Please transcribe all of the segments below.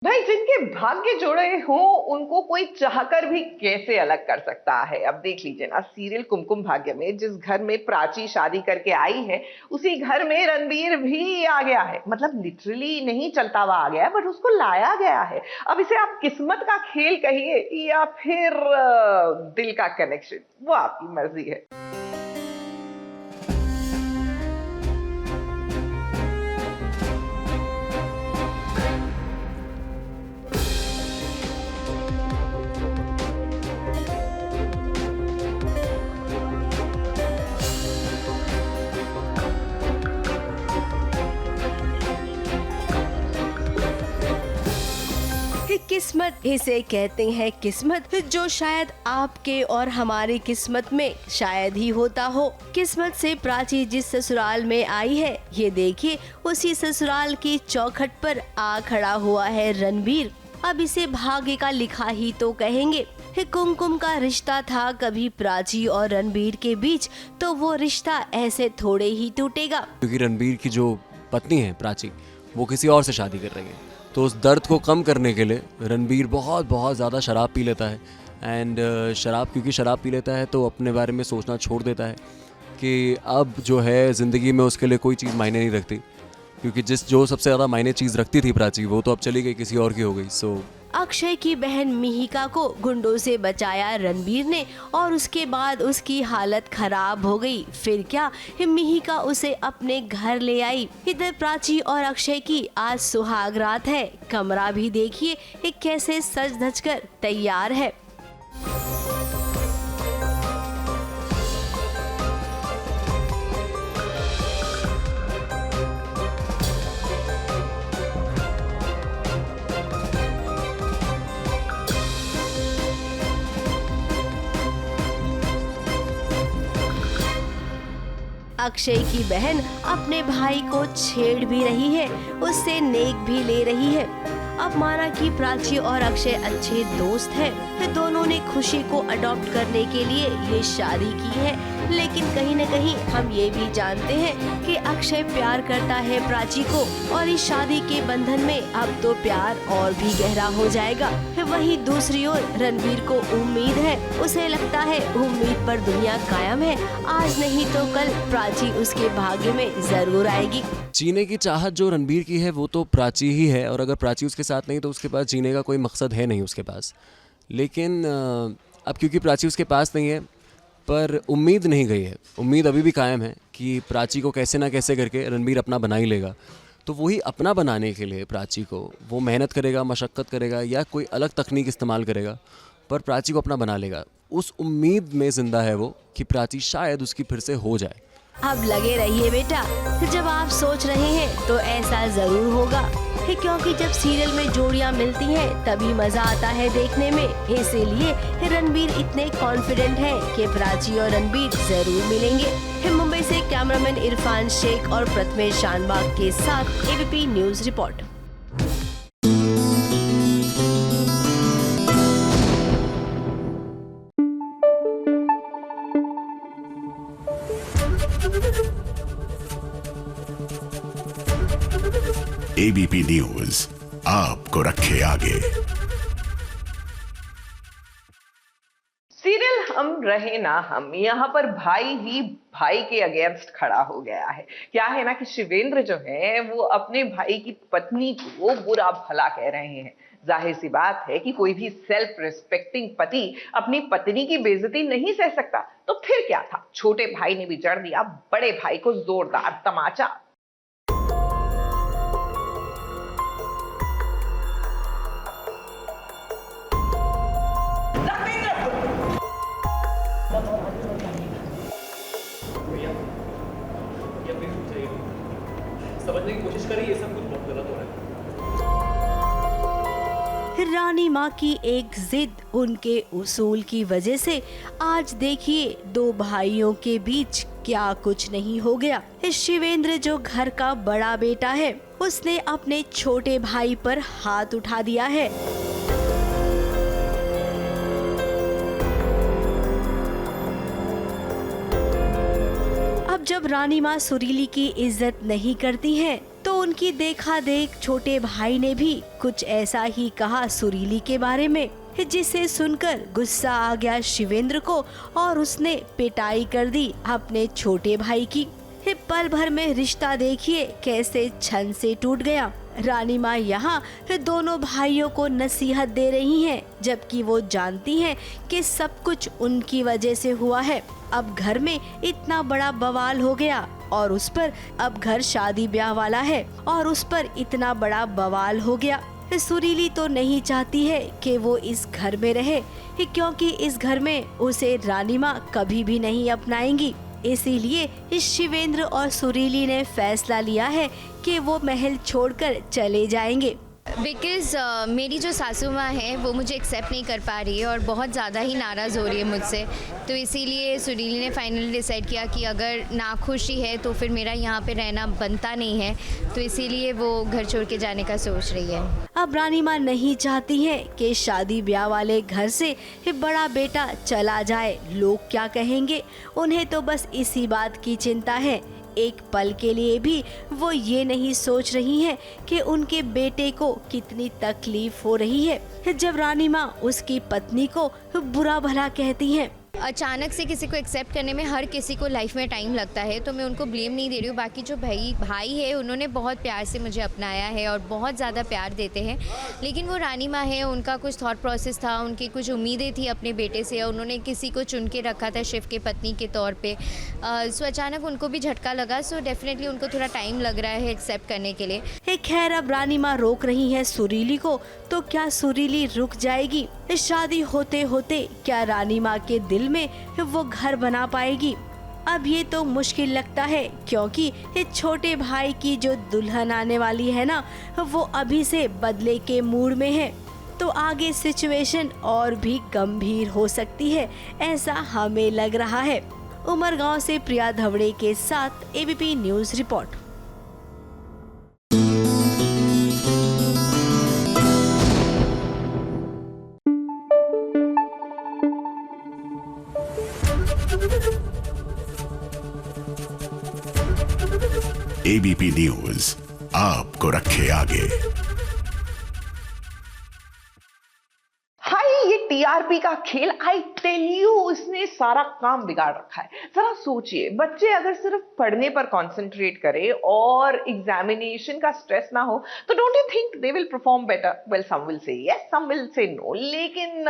भाई जिनके भाग्य जुड़े हों उनको कोई चाहकर भी कैसे अलग कर सकता है। अब देख लीजिए ना, सीरियल कुमकुम भाग्य में जिस घर में प्राची शादी करके आई है, उसी घर में रणबीर भी आ गया है। मतलब लिटरली नहीं चलता हुआ आ गया है, बट उसको लाया गया है। अब इसे आप किस्मत का खेल कहिए या फिर दिल का कनेक्शन, वो आपकी मर्जी है। किस्मत इसे कहते हैं, किस्मत जो शायद आपके और हमारी किस्मत में शायद ही होता हो। किस्मत से प्राची जिस ससुराल में आई है, ये देखिए उसी ससुराल की चौखट पर आ खड़ा हुआ है रणबीर। अब इसे भाग्य का लिखा ही तो कहेंगे। कुमकुम का रिश्ता था कभी प्राची और रणबीर के बीच, तो वो रिश्ता ऐसे थोड़े ही टूटेगा। क्योंकि रणबीर की जो पत्नी है प्राची, वो किसी और से शादी कर रही है, तो उस दर्द को कम करने के लिए रणबीर बहुत बहुत ज़्यादा शराब पी लेता है। एंड क्योंकि शराब पी लेता है तो अपने बारे में सोचना छोड़ देता है कि अब जो है ज़िंदगी में उसके लिए कोई चीज़ मायने नहीं रखती, क्योंकि जो सबसे ज़्यादा मायने चीज़ रखती थी प्राची, वो तो अब चली गई, किसी और की हो गई। सो अक्षय की बहन मिहिका को गुंडों से बचाया रणबीर ने और उसके बाद उसकी हालत खराब हो गई। फिर क्या, मिहिका उसे अपने घर ले आई। इधर प्राची और अक्षय की आज सुहाग रात है। कमरा भी देखिए कैसे सज धज कर तैयार है। अक्षय की बहन अपने भाई को छेड़ भी रही है, उससे नेक भी ले रही है। अब माना कि प्राची और अक्षय अच्छे दोस्त हैं, तो दोनों ने खुशी को अडॉप्ट करने के लिए ये शादी की है। लेकिन कहीं न कहीं हम ये भी जानते हैं कि अक्षय प्यार करता है प्राची को, और इस शादी के बंधन में अब तो प्यार और भी गहरा हो जाएगा। वहीं दूसरी ओर रणबीर को उम्मीद है, उसे लगता है उम्मीद पर दुनिया कायम है, आज नहीं तो कल प्राची उसके भाग्य में जरूर आएगी। जीने की चाहत जो रणबीर की है वो तो प्राची ही है, और अगर प्राची उसके साथ नहीं तो उसके पास जीने का कोई मकसद है नहीं उसके पास। लेकिन अब क्योंकि प्राची उसके पास नहीं है, पर उम्मीद नहीं गई है, उम्मीद अभी भी कायम है कि प्राची को कैसे ना कैसे करके रणबीर अपना बना ही लेगा। तो वही अपना बनाने के लिए प्राची को वो मेहनत करेगा, मशक्क़त करेगा, या कोई अलग तकनीक इस्तेमाल करेगा, पर प्राची को अपना बना लेगा। उस उम्मीद में ज़िंदा है वो कि प्राची शायद उसकी फिर से हो जाए। अब लगे रहिए बेटा, जब आप सोच रहे हैं तो ऐसा जरूर होगा, क्योंकि जब सीरियल में जोड़ियां मिलती हैं तभी मजा आता है देखने में। इसीलिए रणबीर इतने कॉन्फिडेंट हैं कि प्राची और रणबीर जरूर मिलेंगे। मुंबई से कैमरामैन इरफान शेख और प्रथमेश शानबाग के साथ ABP news report. ABP news आपको रखे आगे। सीरियल हम रहे ना हम, यहाँ पर भाई ही भाई के अगेंस्ट खड़ा हो गया है। क्या है ना कि शिवेंद्र जो है वो अपने भाई की पत्नी को बुरा भला कह रहे हैं। जाहिर सी बात है कि कोई भी सेल्फ रिस्पेक्टिंग पति अपनी पत्नी की बेइज्जती नहीं सह सकता। तो फिर क्या था, छोटे भाई ने भी जड़ दिया बड़े भाई को जोरदार तमाचा। समझने की कोशिश करिए, ये सब कुछ बहुत गलत हो रहा है। रानी माँ की एक जिद, उनके उसूल की वजह से आज देखिए दो भाइयों के बीच क्या कुछ नहीं हो गया। शिवेंद्र जो घर का बड़ा बेटा है, उसने अपने छोटे भाई पर हाथ उठा दिया है। अब जब रानी माँ सुरीली की इज्जत नहीं करती हैं, तो उनकी देखा देख छोटे भाई ने भी कुछ ऐसा ही कहा सुरीली के बारे में, जिसे सुनकर गुस्सा आ गया शिवेंद्र को और उसने पिटाई कर दी अपने छोटे भाई की। पल भर में रिश्ता देखिए कैसे छन से टूट गया। रानी माँ यहाँ दोनों भाइयों को नसीहत दे रही हैं, जबकि वो जानती हैं कि सब कुछ उनकी वजह से हुआ है। अब घर में इतना बड़ा बवाल हो गया और उस पर अब घर शादी ब्याह वाला है और उस पर इतना बड़ा बवाल हो गया। सुरीली तो नहीं चाहती है कि वो इस घर में रहे, क्योंकि इस घर में उसे रानी माँ कभी भी नहीं अपनाएंगी। इसीलिए इस शिवेंद्र और सुरीली ने फैसला लिया है कि वो महल छोड़कर चले जाएंगे। बिकॉज़ मेरी जो सासू माँ है वो मुझे एक्सेप्ट नहीं कर पा रही है और बहुत ज़्यादा ही नाराज़ हो रही है मुझसे। तो इसीलिए सुरीली ने फाइनली डिसाइड किया कि अगर नाखुशी है तो फिर मेरा यहाँ पे रहना बनता नहीं है, तो इसीलिए वो घर छोड़ के जाने का सोच रही है। अब रानी माँ नहीं चाहती है कि शादी ब्याह वाले घर से बड़ा बेटा चला जाए। लोग क्या कहेंगे, उन्हें तो बस इसी बात की चिंता है। एक पल के लिए भी वो ये नहीं सोच रही हैं कि उनके बेटे को कितनी तकलीफ हो रही है जब रानी माँ उसकी पत्नी को बुरा भला कहती हैं। अचानक से किसी को एक्सेप्ट करने में हर किसी को लाइफ में टाइम लगता है, तो मैं उनको ब्लेम नहीं दे रही हूँ। बाकी जो भाई है उन्होंने बहुत प्यार से मुझे अपनाया है और बहुत ज़्यादा प्यार देते हैं, लेकिन वो रानी माँ है, उनका कुछ थॉट प्रोसेस था, उनकी कुछ उम्मीदें थी अपने बेटे से और उन्होंने किसी को चुन के रखा था शिव के पत्नी के तौर पे। सो अचानक उनको भी झटका लगा। सो डेफिनेटली उनको थोड़ा टाइम लग रहा है एक्सेप्ट करने के लिए। खैर अब रानी माँ रोक रही है सुरीली को, तो क्या सुरीली रुक जाएगी? शादी होते होते क्या रानी माँ के दिल में वो घर बना पाएगी? अब ये तो मुश्किल लगता है, क्योंकि ये छोटे भाई की जो दुल्हन आने वाली है ना, वो अभी से बदले के मूड में है। तो आगे सिचुएशन और भी गंभीर हो सकती है, ऐसा हमें लग रहा है। उमरगांव से प्रिया धवड़े के साथ ABP news report. ABP news आपको रखे आगे। हाय, ये टीआरपी का खेल, आई टेल यू, इसने सारा काम बिगाड़ रखा है। जरा सोचिए, बच्चे अगर सिर्फ पढ़ने पर कंसंट्रेट करें और एग्जामिनेशन का स्ट्रेस ना हो, तो don't you think they will perform better? Well, some will say yes, some will say no, लेकिन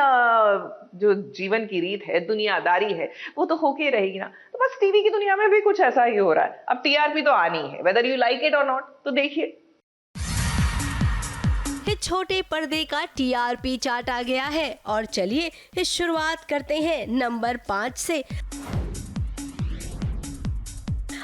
जो जीवन की रीत है, दुनियादारी है, वो तो होके रहेगी ना। तो बस टीवी की दुनिया में भी कुछ ऐसा ही हो रहा है। अब टीआरपी तो आनी है, वेदर यू लाइक इट और नॉट। तो देखिए, छोटे पर्दे का टीआरपी चार्ट आ गया है और चलिए शुरुआत करते हैं नंबर 5 से।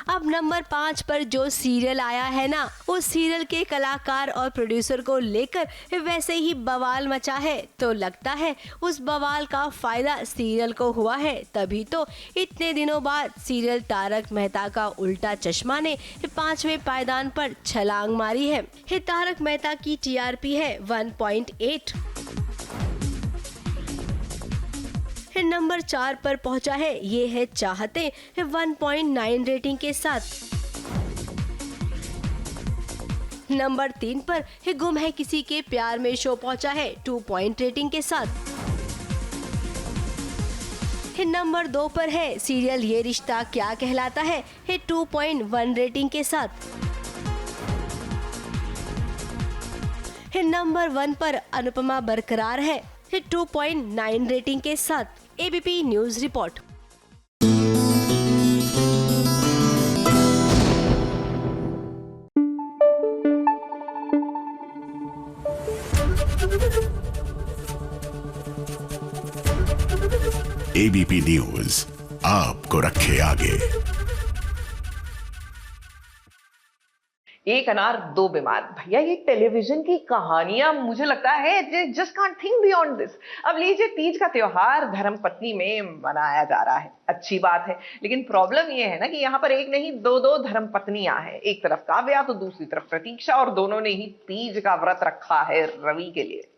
अब नंबर 5 पर जो सीरियल आया है ना, उस सीरियल के कलाकार और प्रोड्यूसर को लेकर वैसे ही बवाल मचा है। तो लगता है उस बवाल का फायदा सीरियल को हुआ है, तभी तो इतने दिनों बाद सीरियल तारक मेहता का उल्टा चश्मा ने 5वें पायदान पर छलांग मारी है। तारक मेहता की टीआरपी है 1.8। नंबर 4 पर पहुंचा है ये है चाहते 1.9 रेटिंग के साथ। नंबर 3 पर गुम है किसी के प्यार में शो पहुंचा है 2 पॉइंट रेटिंग के साथ। नंबर 2 पर है सीरियल ये रिश्ता क्या कहलाता है 2.1 रेटिंग के साथ। नंबर 1 पर अनुपमा बरकरार है 2.9 रेटिंग के साथ। ABP news report. ABP news आपको रखे आगे। एक अनार दो बीमार। भैया, ये टेलीविजन की कहानियां, मुझे लगता है just can't think beyond this. अब लीजिए, तीज का त्योहार धर्मपत्नी में मनाया जा रहा है, अच्छी बात है, लेकिन प्रॉब्लम ये है ना कि यहाँ पर एक नहीं दो धर्मपत्नियां हैं। एक तरफ काव्या तो दूसरी तरफ प्रतीक्षा, और दोनों ने ही तीज का व्रत रखा है रवि के लिए।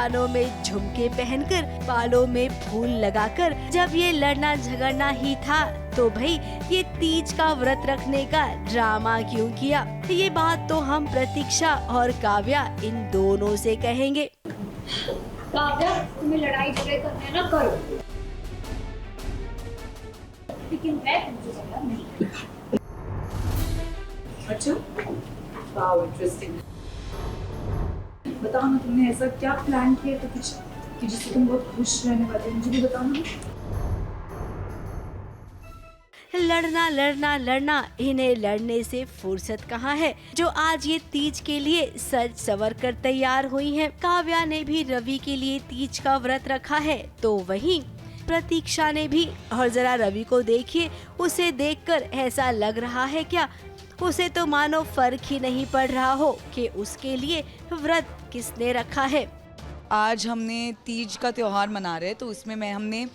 कानों में झुमके पहनकर, बालों में फूल लगाकर जब ये लड़ना झगड़ना ही था तो भाई ये तीज का व्रत रखने का ड्रामा क्यों किया? ये बात तो हम प्रतीक्षा और काव्या इन दोनों से कहेंगे। काव्या, तुम्हें लड़ाई झगड़े करने ना करो, लेकिन मैं तुमसे झगड़ा नहीं। अच्छा, वाओ इंटरेस्टिंग। बताओ ना, तुमने ऐसा क्या प्लान किया था कुछ कि जिससे तुम बहुत खुश रहने वाले हो? मुझे भी बताओ ना। लड़ना लड़ना लड़ना, इन्हें लड़ने से फुर्सत कहाँ है, जो आज ये तीज के लिए सज सवर कर तैयार हुई हैं। काव्या ने भी रवि के लिए तीज का व्रत रखा है, तो वहीं प्रतीक्षा ने भी। और जरा रवि को देखिए, उसे देखकर ऐसा लग रहा है क्या उसे तो मानो फर्क ही नहीं पड़ रहा हो कि उसके लिए व्रत किसने रखा है। आज हमने तीज का त्यौहार मना रहे हैं, तो उसमें हमने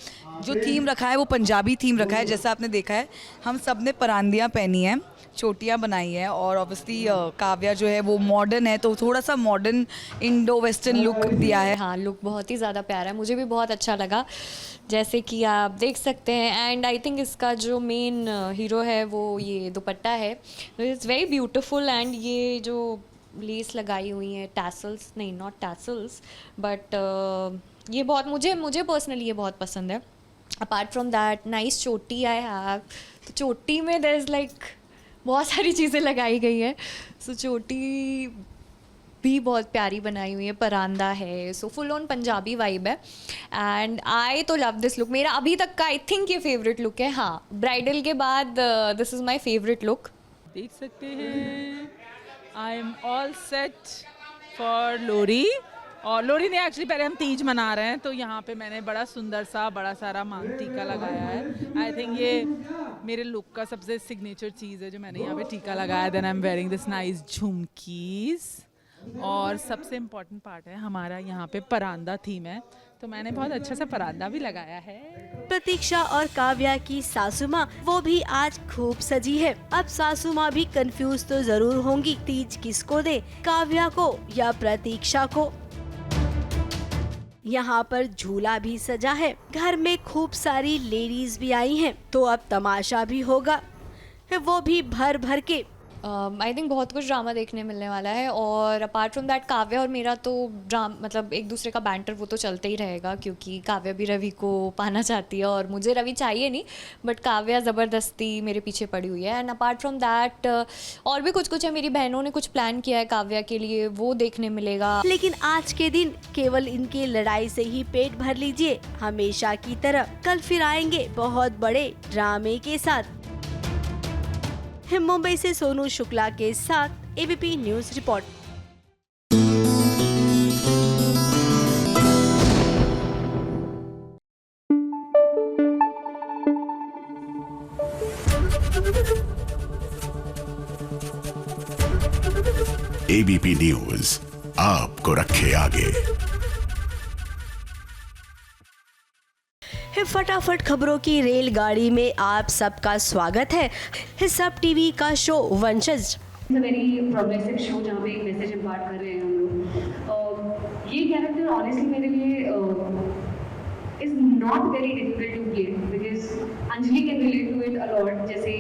जो थीम रखा है वो पंजाबी थीम रखा है। जैसा आपने देखा है, हम सब ने परांदियाँ पहनी हैं, चोटियाँ बनाई हैं, और ऑब्वियसली काव्या जो है वो मॉडर्न है, तो थोड़ा सा मॉडर्न इंडो वेस्टर्न लुक दिया है। हाँ, लुक बहुत ही ज़्यादा प्यारा है, मुझे भी बहुत अच्छा लगा, जैसे कि आप देख सकते हैं। एंड आई थिंक इसका जो मेन हीरो है वो ये दुपट्टा है, इट्स वेरी ब्यूटीफुल। एंड ये जो लेस लगाई हुई है, टैसल्स नहीं, नॉट टैसल्स, बट ये बहुत मुझे पर्सनली ये बहुत पसंद है। अपार्ट फ्रॉम दैट, नाइस चोटी आई हैव, तो चोटी में देयर इज़ लाइक बहुत सारी चीज़ें लगाई गई है। सो चोटी भी बहुत प्यारी बनाई हुई है, परांदा है, so full on Punjabi vibe है। एंड आई तो लव दिस लुक, मेरा अभी तक का आई थिंक ये फेवरेट लुक है। हाँ, ब्राइडल के बाद this is my favourite look. देख सकते हैं, I am all set for Lohri. और लोरी ने एक्चुअली पहले हम तीज मना रहे हैं, तो यहाँ पे मैंने बड़ा सुंदर सा बड़ा सारा मांग टीका लगाया है। आई थिंक ये मेरे लुक का सबसे सिग्नेचर चीज़ है जो मैंने यहाँ पे टीका लगाया। Then I am wearing this nice झुमकीज़, और सबसे इम्पॉर्टेंट पार्ट है हमारा यहाँ पे परांदा थीम है, तो मैंने बहुत अच्छा सा परांदा भी लगाया है। प्रतीक्षा और काव्या की सासू माँ वो भी आज खूब सजी है। अब सासू माँ भी कंफ्यूज तो जरूर होंगी, तीज किसको दे, काव्या को या प्रतीक्षा को। यहाँ पर झूला भी सजा है, घर में खूब सारी लेडीज भी आई हैं, तो अब तमाशा भी होगा, वो भी भर भर के। आई थिंक बहुत कुछ ड्रामा देखने मिलने वाला है। और अपार्ट फ्रॉम दैट, काव्या और मेरा तो मतलब एक दूसरे का बैंटर वो तो चलते ही रहेगा, क्योंकि काव्या भी रवि को पाना चाहती है और मुझे रवि चाहिए नहीं, बट काव्या ज़बरदस्ती मेरे पीछे पड़ी हुई है। एंड अपार्ट फ्रॉम दैट और भी कुछ है, मेरी बहनों ने कुछ प्लान किया है काव्या के लिए, वो देखने मिलेगा। लेकिन आज के दिन केवल इनकी लड़ाई से ही पेट भर लीजिए, हमेशा की तरह कल फिर आएंगे बहुत बड़े ड्रामे के साथ। मुंबई से सोनू शुक्ला के साथ ABP news report. ABP news आपको रखे आगे। फटाफट खबरों की रेलगाड़ी में आप सबका स्वागत है। सब टीवी का शो वंशज, वेरी प्रोग्रेसिव शो जहाँ पे एक मैसेज इम्पार्ट कर रहे हैं हम लोग। ये कैरेक्टर ऑनेस्टली मेरे लिए is not very difficult to play, because Anjali can relate to it a lot. जैसे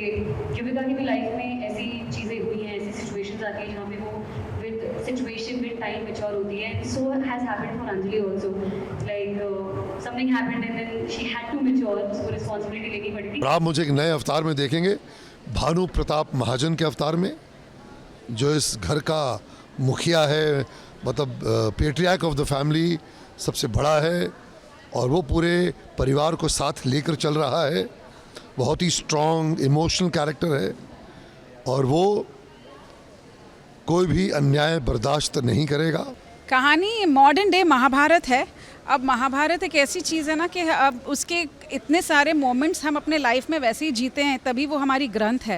युविका की भी लाइफ में ऐसी चीज़ें हुई हैं, ऐसी सिचुएशंस आती हैं जहाँ पे वो with situation with time mature होती है। So has happened for Anjali also, like something happened and then she had to mature, उसको रिस्पॉन्सिबिलिटी लेनी पड़ी थी। आप मुझे एक नए अवतार में देखेंगे, भानु प्रताप महाजन के अवतार में, जो इस घर का मुखिया है, मतलब पेट्रियार्क ऑफ द फैमिली, सबसे बड़ा है, और वो पूरे परिवार को साथ लेकर चल रहा है। बहुत ही स्ट्रॉन्ग इमोशनल कैरेक्टर है, और वो कोई भी अन्याय बर्दाश्त नहीं करेगा। कहानी मॉडर्न डे महाभारत है। अब महाभारत एक ऐसी चीज़ है ना कि अब उसके इतने सारे मोमेंट्स हम अपने लाइफ में वैसे ही जीते हैं, तभी वो हमारी ग्रंथ है।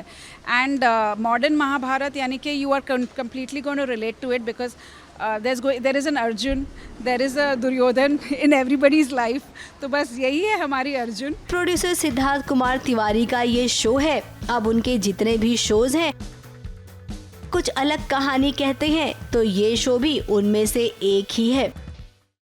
एंड मॉडर्न महाभारत यानी कि you are completely going to relate to it, because there is an Arjun, there is a Duryodhan in everybody's life. तो बस यही है हमारी अर्जुन। प्रोड्यूसर सिद्धार्थ कुमार तिवारी का ये शो है। अब उनके जितने भी शोज हैं कुछ अलग कहानी कहते हैं, तो ये शो भी उनमें से एक ही है।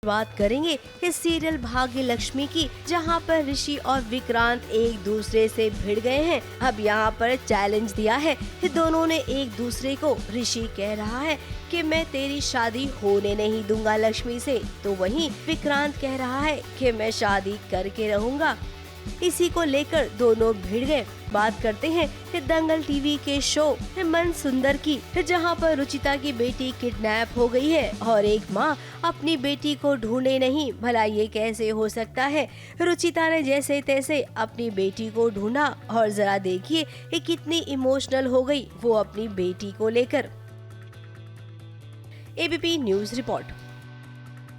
बात करेंगे इस सीरियल भाग्य लक्ष्मी की, जहां पर ऋषि और विक्रांत एक दूसरे से भिड़ गए हैं। अब यहां पर चैलेंज दिया है कि दोनों ने एक दूसरे को। ऋषि कह रहा है कि मैं तेरी शादी होने नहीं दूंगा लक्ष्मी से, तो वहीं विक्रांत कह रहा है कि मैं शादी करके रहूंगा। इसी को लेकर दोनों भिड़ गए। बात करते हैं दंगल टीवी के शो मन सुंदर की, जहां पर रुचिता की बेटी किडनैप हो गई है और एक माँ अपनी बेटी को ढूंढे नहीं। भला ये कैसे हो सकता है? रुचिता ने जैसे तैसे अपनी बेटी को ढूंढा और जरा देखिए ये कितनी इमोशनल हो गई वो अपनी बेटी को लेकर। ABP news report.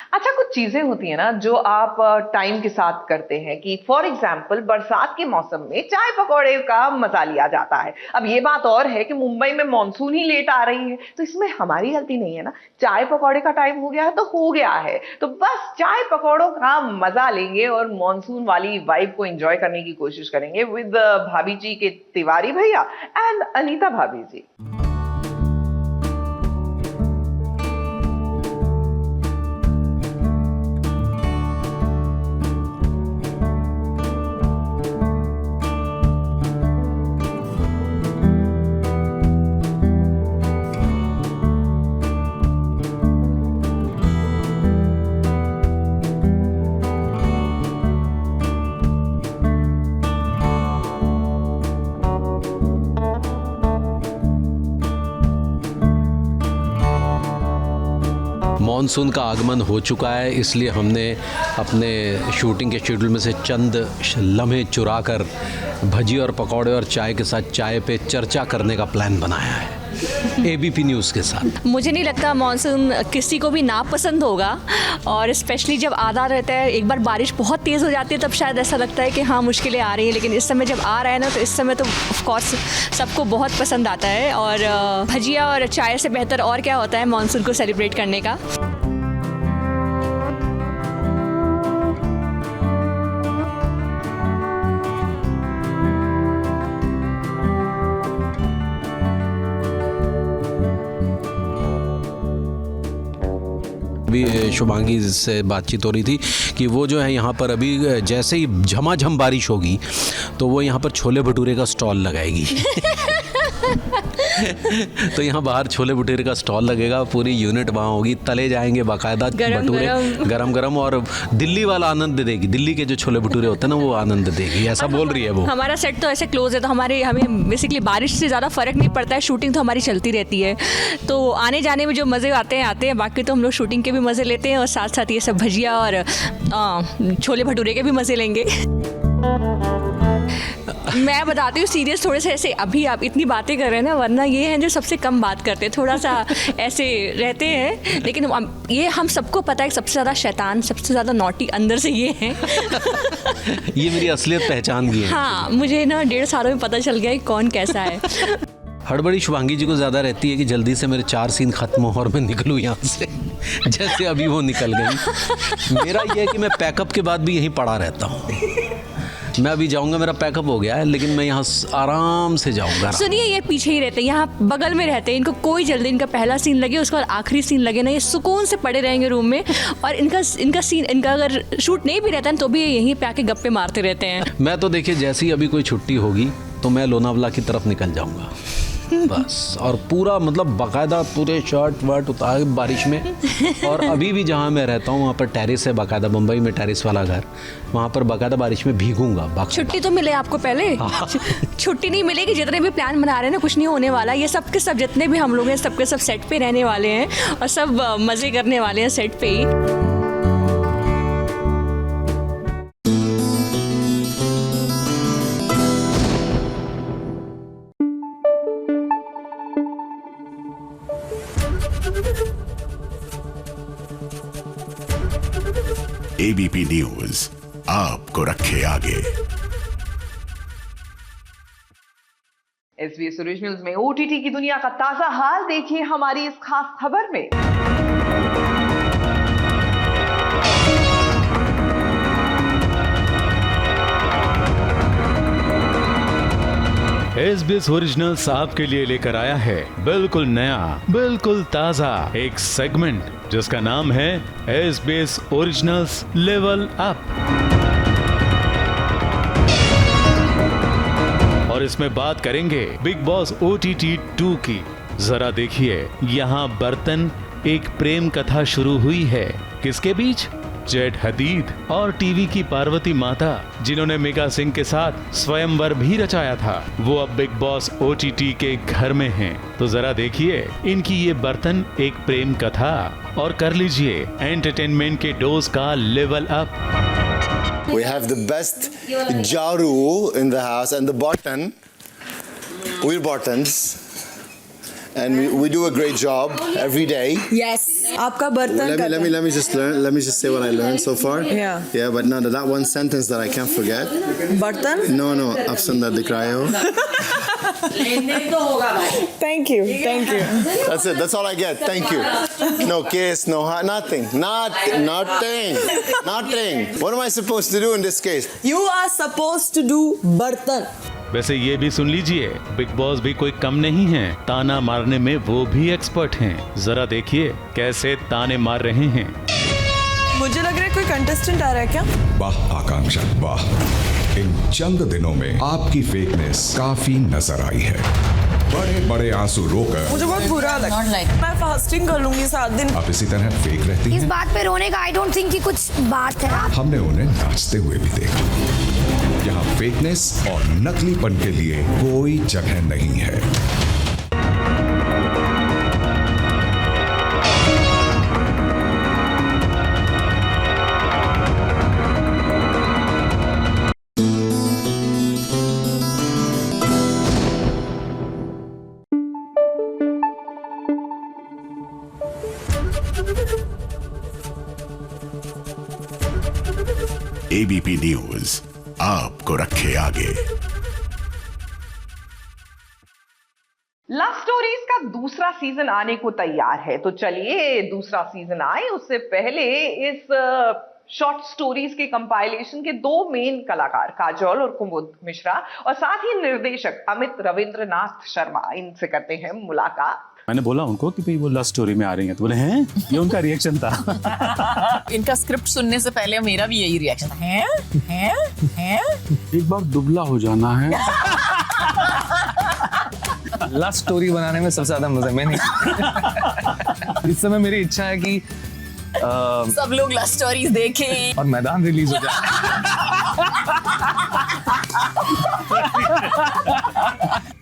अच्छा, कुछ चीजें होती है ना जो आप टाइम के साथ करते हैं, कि फॉर एग्जाम्पल बरसात के मौसम में चाय पकौड़े का मजा लिया जाता है। अब ये बात और है कि मुंबई में मॉनसून ही लेट आ रही है, तो इसमें हमारी गलती नहीं है ना। चाय पकौड़े का टाइम हो गया है तो हो गया है, तो बस चाय पकौड़ों का मजा लेंगे और मॉनसून वाली वाइब को एंजॉय करने की कोशिश करेंगे विद भाभी जी के तिवारी भैया एंड अनीता भाभी जी। मॉनसून का आगमन हो चुका है, इसलिए हमने अपने शूटिंग के शेड्यूल में से चंद लम्हे चुरा कर भजी और पकौड़े और चाय के साथ चाय पे चर्चा करने का प्लान बनाया है एबीपी न्यूज़ के साथ। मुझे नहीं लगता मॉनसून किसी को भी नापसंद होगा, और स्पेशली जब आधा रहता है, एक बार बारिश बहुत तेज़ हो जाती है तब शायद ऐसा लगता है कि हाँ मुश्किलें आ रही हैं, लेकिन इस समय जब आ रहा है ना तो इस समय तो ऑफ कोर्स सबको बहुत पसंद आता है। और भजिया और चाय से बेहतर और क्या होता है मॉनसून को सेलिब्रेट करने का। अभी शुभांगी से बातचीत हो रही थी कि वो जो है यहाँ पर अभी जैसे ही झमाझम बारिश होगी तो वो यहाँ पर छोले भटूरे का स्टॉल लगाएगी। तो यहाँ बाहर छोले भटूरे का स्टॉल लगेगा, पूरी यूनिट वहाँ होगी, तले जाएंगे बाकायदा भटूरे गरम गरम, और दिल्ली वाला आनंद देगी। दिल्ली के जो छोले भटूरे होते हैं ना वो आनंद देगी, ऐसा बोल रही है वो। हमारा सेट तो ऐसे क्लोज है तो हमें बेसिकली बारिश से ज़्यादा फर्क नहीं पड़ता है, शूटिंग तो हमारी चलती रहती है, तो आने जाने में जो मज़े आते हैं, बाकी तो हम लोग शूटिंग के भी मज़े लेते हैं और साथ साथ ये सब भजिया और छोले भटूरे के भी मज़े लेंगे। मैं बताती हूँ सीरियस थोड़े से ऐसे, अभी आप इतनी बातें कर रहे हैं ना, वरना ये हैं जो सबसे कम बात करते हैं, थोड़ा सा ऐसे रहते हैं, लेकिन ये हम सबको पता है सबसे ज़्यादा शैतान, सबसे ज़्यादा नॉटी अंदर से ये हैं। ये मेरी असलियत पहचान की है। हाँ, मुझे ना 1.5 सालों में पता चल गया कि कौन कैसा है। हड़बड़ी शुभांगी जी को ज़्यादा रहती है कि जल्दी से मेरे 4 सीन ख़त्म हो और मैं निकलूँ यहाँ से, जैसे अभी वो निकल गई। मेरा ये है कि मैं पैकअप के बाद भी यहीं पड़ा रहता हूँ। मैं अभी जाऊंगा, मेरा पैकअप हो गया है, लेकिन मैं यहाँ आराम से जाऊंगा। सुनिए, ये पीछे ही रहते हैं, यहाँ बगल में रहते हैं, इनको कोई जल्दी, इनका पहला सीन लगे उसका आखिरी सीन लगे ना, ये सुकून से पड़े रहेंगे रूम में, और इनका सीन, इनका अगर शूट नहीं भी रहता है तो भी ये यहीं पे आके गप्पे मारते रहते हैं। मैं तो देखिए जैसे ही अभी कोई छुट्टी होगी तो मैं लोनावला की तरफ निकल जाऊंगा बस, और पूरा मतलब बाकायदा पूरे शर्ट वर्ट उतार बारिश में। और अभी भी जहाँ मैं रहता हूँ वहाँ पर टेरिस है बाकायदा, मुंबई में टेरिस वाला घर, वहाँ पर बाकायदा बारिश में भीगूंगा। छुट्टी तो मिले आपको पहले? छुट्टी नहीं मिलेगी, जितने भी प्लान बना रहे हैं ना कुछ नहीं होने वाला, ये सब के सब जितने भी हम लोग हैं सबके सब सेट पे रहने वाले हैं और सब मज़े करने वाले हैं सेट पे ही। एबीपी न्यूज़ आपको रखे आगे। SBS ओरिजिनल्स में OTT की दुनिया का ताजा हाल देखिए हमारी इस खास खबर में। SBS ओरिजिनल्स आपके लिए लेकर आया है बिल्कुल नया, बिल्कुल ताजा एक सेगमेंट जिसका नाम है SBS ओरिजिनल्स लेवल अप। और इसमें बात करेंगे बिग बॉस OTT 2 की। जरा देखिए, यहाँ बर्तन एक प्रेम कथा शुरू हुई है। किसके बीच? जेड हदीद और टीवी की पार्वती माता, जिन्होंने मेगा सिंह के साथ स्वयंवर भी रचाया था, वो अब बिग बॉस OTT के घर में हैं। तो जरा देखिए इनकी ये बर्तन एक प्रेम कथा और कर लीजिए एंटरटेनमेंट के डोज का level up. We have the best jaru in the house and the button. We're buttons. And we do a great job every day. Yes. आपका बर्तन Let me just learn. Let me just say what I learned so far. Yeah. Yeah, but no, that one sentence that I can't forget. बर्तन? No, अब सुंदर दिख रहा हो. Thank you. Thank you. That's it. That's all I get. Thank you. No kiss, no hug, nothing. Nothing. What am I supposed to do in this case? You are supposed to do बर्तन. वैसे ये भी सुन लीजिए, big boss भी कोई कम नहीं है, ताना मारने में वो भी एक्सपर्ट हैं। जरा देखिए कैसे ताने मार रहे हैं। मुझे लग रहा है कोई कंटेस्टेंट आ रहा है क्या? वाह आकांक्षा वाह, इन चंद दिनों में आपकी फेकनेस काफी नजर आई है। बड़े बड़े आंसू रोकर मुझे बहुत बुरा लगा। मैं फास्टिंग कर लूंगी 7 दिन। आप इसी तरह फेक रहती हैं। इस बात पे रोने का आई डोंट थिंक कि कुछ बात है। हमने उन्हें नाचते हुए भी देखा। यहाँ फेकनेस और नकलीपन के लिए कोई जगह नहीं है। ABP न्यूज आपको रखे आगे। लव स्टोरीज का दूसरा सीजन आने को तैयार है, तो चलिए दूसरा सीजन आए उससे पहले इस शॉर्ट स्टोरीज के कंपाइलेशन के 2 मेन कलाकार काजोल और कुमुद मिश्रा और साथ ही निर्देशक अमित रविंद्रनाथ शर्मा, इनसे करते हैं मुलाकात। मैंने बोला उनको कि भाई वो लव स्टोरी में आ रही हैं, तो बोले हैं, ये उनका रिएक्शन था। इनका स्क्रिप्ट सुनने से पहले मेरा भी यही रिएक्शन था। हैं? एक बार दुबला हो जाना है। लव स्टोरी बनाने में सबसे ज्यादा मजा मैं नहीं। इस समय मेरी इच्छा है कि सब लोग लव स्टोरीज देखें और मैदान रिलीज हो जाए।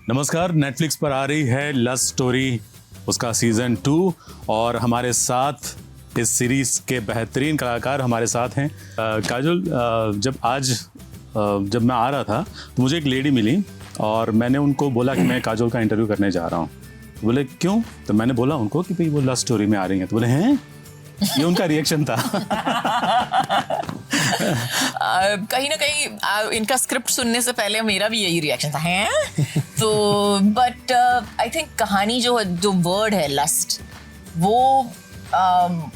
नमस्कार, नेटफ्लिक्स पर आ रही है लव स्टोरी, उसका सीजन 2 और हमारे साथ इस सीरीज के बेहतरीन कलाकार हमारे साथ हैं। काजोल, जब मैं आ रहा था तो मुझे एक लेडी मिली और मैंने उनको बोला कि मैं काजोल का इंटरव्यू करने जा रहा हूँ। बोले क्यों? तो मैंने बोला उनको कि भाई वो लव स्टोरी में आ रही हैं, तो बोले हैं, ये उनका रिएक्शन था। कहीं ना कहीं इनका स्क्रिप्ट सुनने से पहले मेरा भी यही रिएक्शन था। हैं? तो बट आई थिंक कहानी जो वर्ड है लस्ट, वो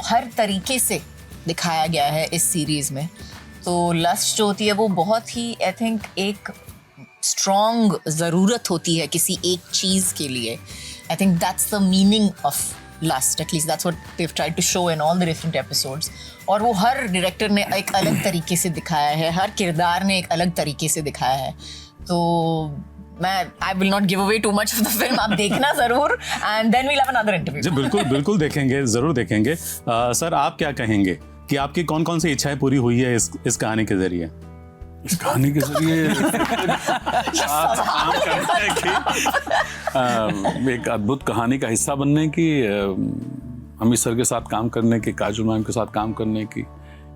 हर तरीके से दिखाया गया है इस सीरीज में। तो लस्ट जो होती है वो बहुत ही आई थिंक एक स्ट्रॉन्ग ज़रूरत होती है किसी एक चीज़ के लिए। I think that's the meaning of lust, at least that's what they've tried to show in all the different episodes। और वो हर डायरेक्टर ने एक अलग तरीके से दिखाया है, हर किरदार ने एक अलग तरीके से दिखाया है। तो I will not give away too much of the film, आप देखना ज़रूर and then we'll have another interview। जी बिल्कुल देखेंगे, ज़रूर देखेंगे। सर, आप क्या कहेंगे कि आपकी कौन कौन सी इच्छाएं पूरी हुई है इस कहानी के जरिए? इस कहानी के जरिए एक अद्भुत कहानी का हिस्सा बनने की, अमित सर के साथ काम करने की, काजोल मैम के साथ काम करने की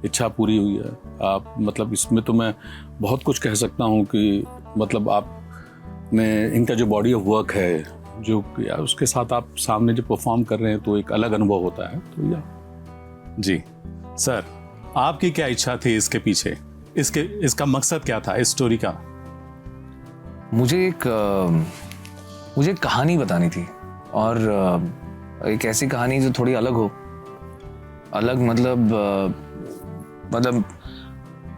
इच्छा पूरी हुई है। मतलब इसमें तो मैं बहुत कुछ कह सकता हूँ कि मतलब आपने इनका जो बॉडी ऑफ वर्क है, जो उसके साथ आप सामने जो परफॉर्म कर रहे हैं, तो एक अलग अनुभव होता है। तो या जी सर, आपकी क्या इच्छा थी इसके पीछे? इसका मकसद क्या था इस स्टोरी का? मुझे एक कहानी बतानी थी और एक ऐसी कहानी जो थोड़ी अलग हो। अलग मतलब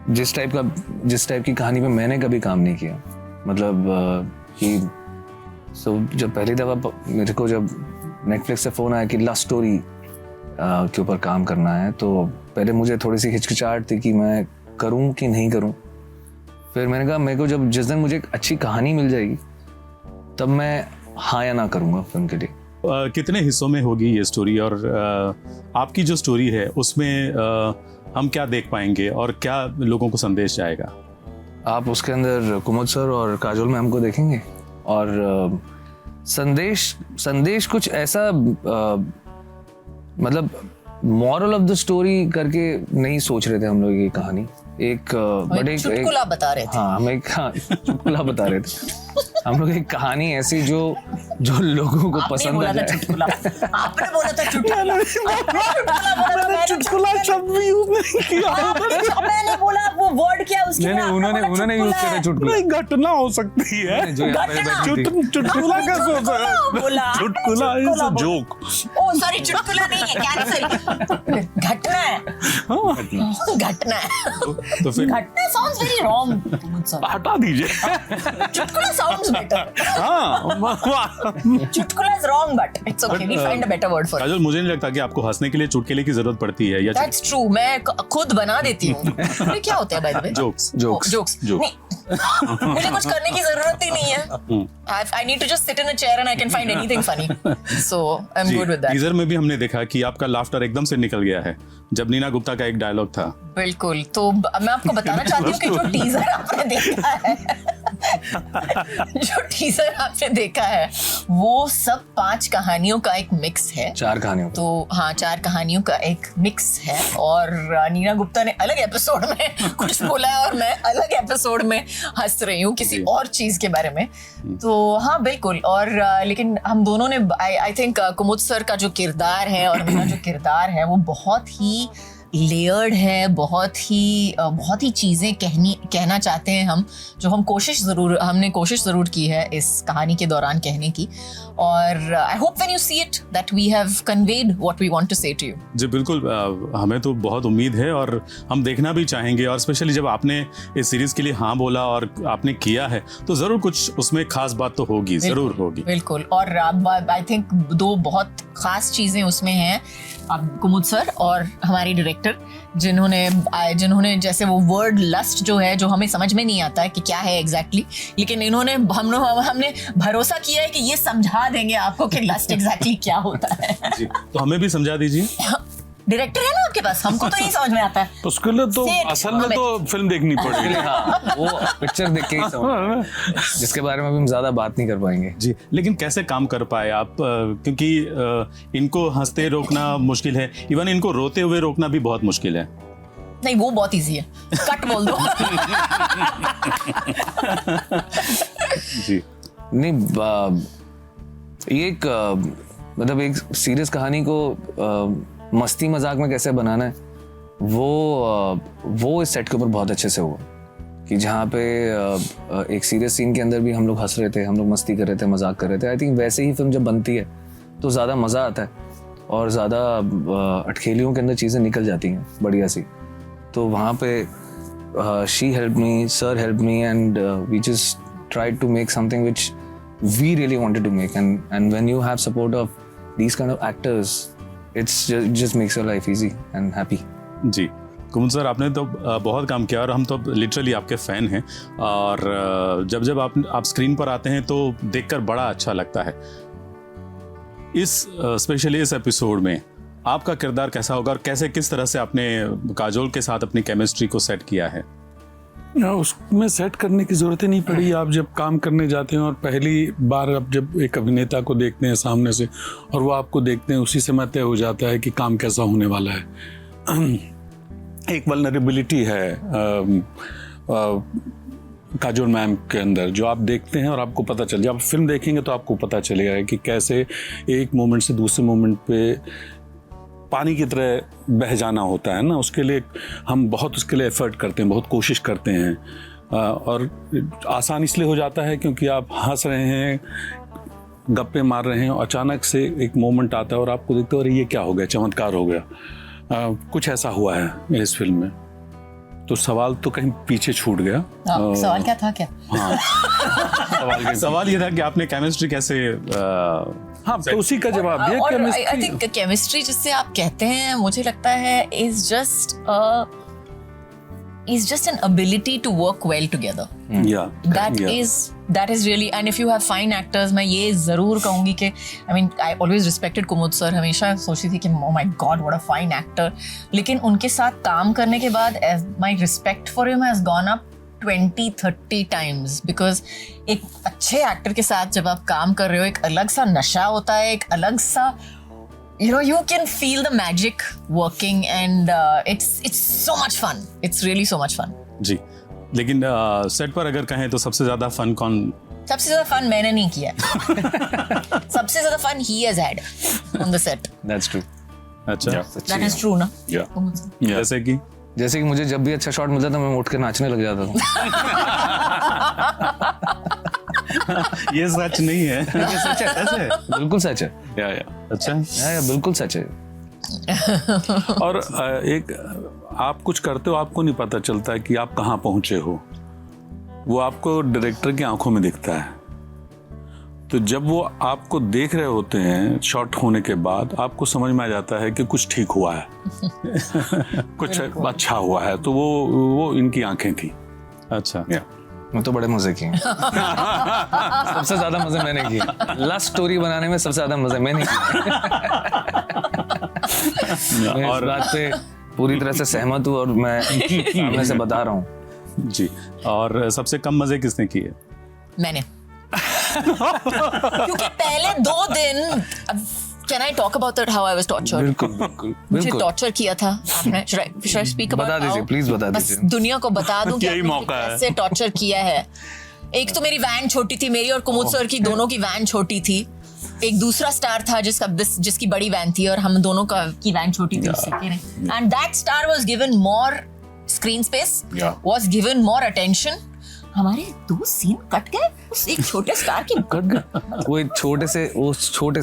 जिस टाइप की कहानी पे मैंने कभी काम नहीं किया। मतलब कि जब पहली दफ़ा मेरे को जब नेटफ्लिक्स से फ़ोन आया कि लव स्टोरी के ऊपर काम करना है, तो पहले मुझे थोड़ी सी हिचकिचाहट थी कि मैं करूं कि नहीं करूं। फिर मैंने कहा मेरे को जब जिस दिन मुझे एक अच्छी कहानी मिल जाएगी तब मैं हाँ या ना करूंगा फिल्म के लिए। कितने हिस्सों में होगी ये स्टोरी, और आपकी जो स्टोरी है उसमें हम क्या देख पाएंगे और क्या लोगों को संदेश जाएगा? आप उसके अंदर कुमुद सर और काजोल मैम को देखेंगे, और संदेश कुछ ऐसा मतलब मॉरल ऑफ द स्टोरी करके नहीं सोच रहे थे हम लोग ये कहानी। एक बड़े चुटकुला बता रहे थे। हाँ, हम एक चुटकुला बता रहे थे। हम लोग एक कहानी ऐसी जो लोगों को पसंद आ जाए। आपने बोला था चुटकुला। चुटकुला शब्द भी यूज नहीं किया। मैंने बोला वो वर्ड क्या उसके नहीं, उन्होंने यूज किया चुटकुला। घटना हो सकती है। चुटकुला कैसे होता है? चुटकुला is a joke. Oh sorry, चुटकुला नहीं है, कैंसिल। घटना है। घटना है। तो फिर घटना साउंड्स वेरी रॉन्ग। हटा दीजिए। चुटकुला साउंड्स बेटर। हाँ, चुटकुला is wrong but it's okay, we find a better word for it. Kajol, मुझे नहीं लगता कि आपको हंसने के लिए चुटकुले की जरूरत पड़ती है, या दैट्स ट्रू, मैं खुद बना देती हूँ। ये क्या होता है बाय द वे? जोक्स। मुझे कुछ करने की जरूरत ही नहीं है। I need to just sit in a chair and I can find anything funny. So I'm good with that. Teaser में भी हमने देखा कि आपका लाफ्टर एकदम से निकल गया है जब नीना गुप्ता का एक डायलॉग था। बिल्कुल, तो मैं आपको बताना चाहती हूँ कि जो टीजर आपने देखा है वो सब 5 कहानियों का एक मिक्स है। 4 कहानियों। तो हाँ, 4 कहानियों का एक मिक्स है, और नीना गुप्ता ने अलग एपिसोड में कुछ बोला है और मैं अलग एपिसोड में हंस रही हूँ किसी और चीज के बारे में। तो हाँ बिल्कुल, और लेकिन हम दोनों ने आई थिंक कुमुद सर का जो किरदार है और मेरा जो किरदार है वो बहुत ही लेयर्ड है, बहुत ही चीज़ें कहना चाहते हैं हम, जो हमने कोशिश ज़रूर की है इस कहानी के दौरान कहने की। और I hope when you see it that we have conveyed what we want to say to you. जी बिल्कुल, हमें तो बहुत उम्मीद है और हम देखना भी चाहेंगे, और स्पेशली जब आपने इस सीरीज़ के लिए हाँ बोला और आपने किया है तो ज़रूर कुछ उसमें खास बात तो होगी, ज़रूर होगी। बिल्कुल, और आई थिंक 2 बहुत खास चीज़ें उसमें हैं, कुमुद सर और हमारी डायरेक्टर, जिन्होंने जैसे वो वर्ड लस्ट जो है, जो हमें समझ में नहीं आता है कि क्या है एग्जैक्टली, लेकिन हमने भरोसा किया है कि ये समझा देंगे आपको कि लस्ट एग्जैक्टली क्या होता है। जी, तो हमें भी समझा दीजिए। डायरेक्टर है ना आपके पास, हमको तो नहीं समझ में आता है। तो उसके लिए तो असल में तो फिल्म देखनी पड़ेगी। हाँ, वो पिक्चर देख के ही समझ, जिसके बारे में भी हम ज्यादा बात नहीं कर पाएंगे। जी, लेकिन कैसे काम कर पाए आप, क्योंकि इनको हंसते रोकना मुश्किल है, इवन इनको रोते हुए रोकना भी बहुत मुश्किल है। नहीं, वो बहुत इजी है, कट बोल दो। जी नहीं, ये एक मतलब एक सीरियस कहानी को मस्ती मजाक में कैसे बनाना है, वो इस सेट के ऊपर बहुत अच्छे से हुआ, कि जहाँ पे एक सीरियस सीन के अंदर भी हम लोग हंस रहे थे, हम लोग मस्ती कर रहे थे, मजाक कर रहे थे। आई थिंक वैसे ही फिल्म जब बनती है तो ज़्यादा मज़ा आता है और ज़्यादा अटखेलियों के अंदर चीज़ें निकल जाती हैं बढ़िया सी। तो वहाँ पे she help me, sir help me, and we just tried to make something which we really wanted to make, and when you have support of these kind of actors, It's just makes your life easy and happy. जी, Kumud sir, आपने तो बहुत काम किया और हम तो literally आपके फ़ैन हैं, और जब आप स्क्रीन पर आते हैं तो देखकर बड़ा अच्छा लगता है। स्पेशली इस एपिसोड में आपका किरदार कैसा होगा और किस तरह से आपने काजोल के साथ अपनी केमिस्ट्री को सेट किया है? उसमें सेट करने की ज़रूरत ही नहीं पड़ी। आप जब काम करने जाते हैं और पहली बार आप जब एक अभिनेता को देखते हैं सामने से और वो आपको देखते हैं, उसी समय तय हो जाता है कि काम कैसा होने वाला है। एक वल्नरेबिलिटी है काजोल मैम के अंदर, जो आप देखते हैं और आपको पता चल जाए, आप फिल्म देखेंगे तो आपको पता चलेगा कि कैसे एक मोमेंट से दूसरे मोमेंट पे पानी की तरह बह जाना होता है ना। उसके लिए हम बहुत उसके लिए एफर्ट करते हैं, बहुत कोशिश करते हैं, और आसान इसलिए हो जाता है क्योंकि आप हंस रहे हैं, गप्पे मार रहे हैं, अचानक से एक मोमेंट आता है और आपको देखते हो अरे ये क्या हो गया, चमत्कार हो गया। कुछ ऐसा हुआ है इस फिल्म में। तो सवाल तो कहीं पीछे छूट गया। सवाल क्या था क्या? हाँ सवाल ये था कि आपने केमिस्ट्री कैसे हाँ तो उसी का जवाब दिया। केमिस्ट्री, आई थिंक केमिस्ट्री जिससे आप कहते हैं, मुझे लगता है is just an ability to work well together. That is really, and if you have fine actors, मैं ये जरूर कहूँगी कि I mean I always respected Kumud sir, हमेशा सोचती थी कि oh my God what a fine actor, लेकिन उनके साथ काम करने के बाद my respect for him has gone up 20-30 times, because एक अच्छे एक्टर के साथ जब आप काम कर रहे हो एक अलग सा नशा होता है, एक अलग सा you can feel the magic working, and it's so much fun. It's really so much fun. जी, लेकिन सेट पर अगर कहें तो सबसे ज्यादा फन कौन? सबसे ज्यादा फन मैंने नहीं किया है। सबसे ज्यादा fun he has had on the set. That's true. अच्छा, that is true ना? जैसे कि मुझे जब भी अच्छा शॉट मिलता था मैं उठ के नाचने लग जाता था। ये सच नहीं है। ये सच है, ऐसे बिल्कुल सच है। या अच्छा, या बिल्कुल सच है। और एक आप कुछ करते हो, आपको नहीं पता चलता है कि आप कहाँ पहुंचे हो, वो आपको डायरेक्टर की आंखों में दिखता है। तो जब वो आपको देख रहे होते हैं शॉट होने के बाद, आपको समझ में आ जाता है कि कुछ ठीक हुआ है, कुछ अच्छा हुआ है। तो वो इनकी आंखें थी। अच्छा, मैं तो बड़े मजे किए। सबसे ज्यादा मजे मैंने किए। लस्ट स्टोरी बनाने में सबसे ज्यादा मजे मैंने किए। और बात पे पूरी तरह से सहमत हूँ और मैं सामने से बता रहा हूँ। जी, और सबसे कम मजे किसने किए? मैंने। क्योंकि पहले 2 दिन, Can I talk about that, how I was tortured? बिल्कुल। मुझे टॉर्चर किया था आपने। Should I speak about? बता दीजिए, प्लीज बता दीजिए। बस दुनिया को बता दूं कि यही मौका है। कैसे टॉर्चर किया है। एक तो मेरी वैन छोटी थी, मेरी और कुमुद सर की दोनों की वैन छोटी थी। एक दूसरा स्टार था जिसकी बड़ी वैन थी और हम दोनों की वैन छोटी थी उससे। And that star was given more screen space, was given more attention. हमारे 2 सीन कट गए उस एक छोटे स्टार की। कट गए वो छोटे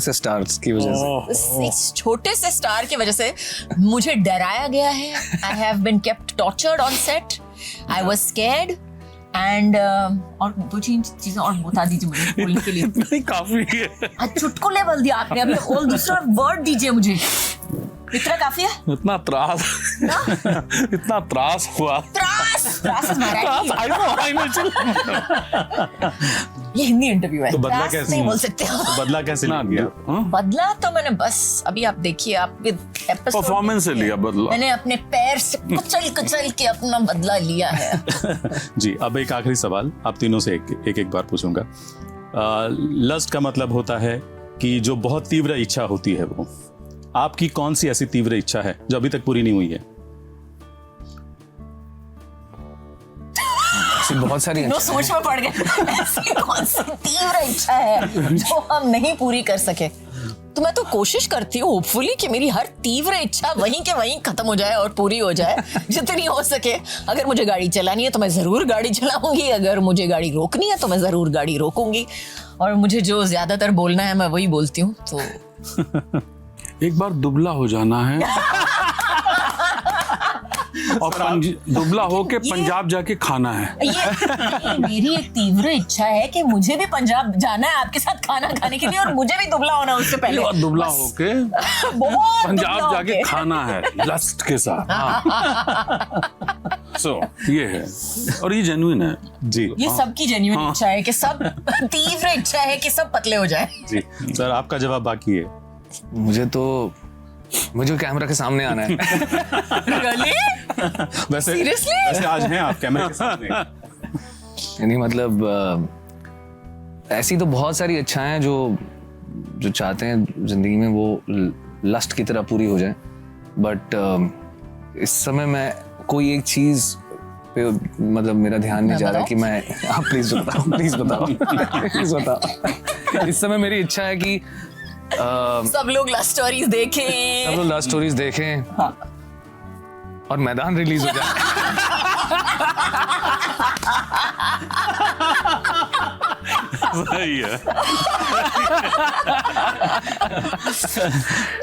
से स्टार्स की वजह से। इस छोटे से स्टार की वजह से मुझे डराया गया है। I have been kept tortured on set. I was scared. And और 2-3 चीजें और बता दीजिए मुझे बोलने के लिए। नहीं, काफी है। चुटकुले बोल दिया आपने, अभी और दूसरा वर्ड दीजिए मुझे। इतना काफी है? इतना त्रास हुआ। त्रास is मराठी। I know. ये हिंदी इंटरव्यू है। तो बदला कैसे नहीं बोल सकते हो। तो बदला कैसे लिया? बदला तो मैंने बस अभी आप देखिए, आप परफॉर्मेंस से लिया बदला। मैंने अपने पैर से कुचल के अपना बदला लिया है। जी, अब एक आखिरी सवाल आप तीनों से एक बार पूछूंगा। लस्ट का मतलब होता है कि जो बहुत तीव्र इच्छा होती है, वो आपकी कौन सी ऐसी तीव्र इच्छा है जो अभी तक पूरी नहीं हुई है? बहुत सारी सोच में पड़ गए। ऐसी कौन सी तीव्र इच्छा है जो हम नहीं पूरी कर सके? तो मैं तो कोशिश करती हूँ होपफुली कि मेरी हर तीव्र इच्छा वहीं के वहीं खत्म हो जाए और पूरी हो जाए जितनी हो सके। अगर मुझे गाड़ी चलानी है तो मैं जरूर गाड़ी चलाऊंगी, अगर मुझे गाड़ी रोकनी है तो मैं जरूर गाड़ी रोकूंगी, और मुझे जो ज्यादातर बोलना है मैं वही बोलती हूँ। तो एक बार दुबला हो जाना है और दुबला होके पंजाब जाके खाना है। ये मेरी एक तीव्र इच्छा है कि मुझे भी पंजाब जाना है आपके साथ खाना खाने के लिए, और मुझे भी दुबला होना उससे पहले। दुबला होके पंजाब जाके खाना है लस्ट के साथ। ये है, और ये जेन्युइन है जी। ये सबकी जेन्युइन इच्छा है कि सब तीव्र इच्छा है कि सब पतले हो जाए। जी सर, आपका जवाब बाकी है। मुझे कैमरा के सामने आना है। वैसे आज हैं आप कैमरे के सामने। नहीं, मतलब ऐसी तो बहुत सारी इच्छाएं हैं जो चाहते हैं जिंदगी में वो लस्ट की तरह पूरी हो जाए, बट इस समय मैं कोई एक चीज पे मतलब मेरा ध्यान नहीं जा रहा कि मैं प्लीज बताओ। इस समय मेरी इच्छा है कि सब लोग लव स्टोरीज देखें, हाँ। और मैदान रिलीज हो जाए। सही है।